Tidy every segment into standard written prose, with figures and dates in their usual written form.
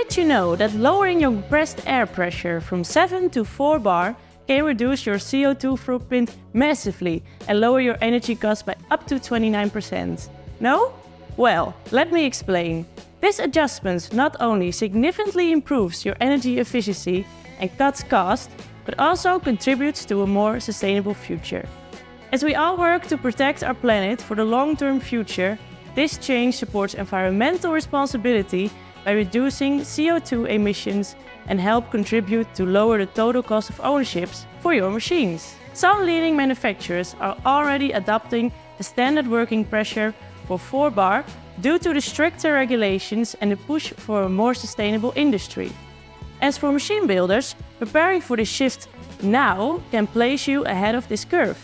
Did you know that lowering your compressed air pressure from 7 to 4 bar can reduce your CO2 footprint massively and lower your energy costs by up to 29%? No? Well, let me explain. This adjustment not only significantly improves your energy efficiency and cuts costs, but also contributes to a more sustainable future. As we all work to protect our planet for the long-term future, this change supports environmental responsibility by reducing CO2 emissions and help contribute to lower the total cost of ownerships for your machines. Some leading manufacturers are already adopting a standard working pressure for 4 bar due to the stricter regulations and the push for a more sustainable industry. As for machine builders, preparing for this shift now can place you ahead of this curve.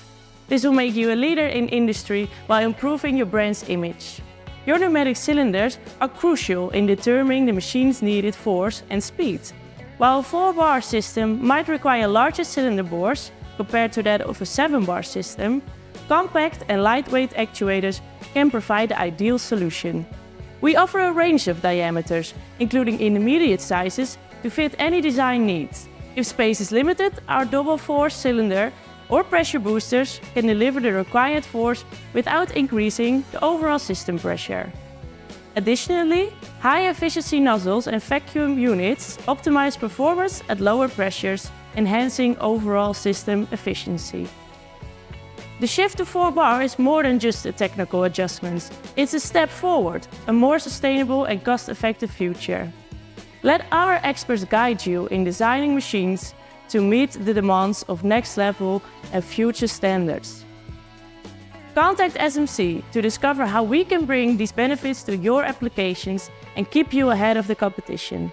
This will make you a leader in industry while improving your brand's image. Your pneumatic cylinders are crucial in determining the machine's needed force and speed. While a 4-bar system might require larger cylinder bores compared to that of a 7-bar system, compact and lightweight actuators can provide the ideal solution. We offer a range of diameters, including intermediate sizes, to fit any design needs. If space is limited, our double force cylinder or pressure boosters can deliver the required force without increasing the overall system pressure. Additionally, high-efficiency nozzles and vacuum units optimize performance at lower pressures, enhancing overall system efficiency. The shift to 4-bar is more than just a technical adjustment. It's a step forward, a more sustainable and cost-effective future. Let our experts guide you in designing machines to meet the demands of next level and future standards. Contact SMC to discover how we can bring these benefits to your applications and keep you ahead of the competition.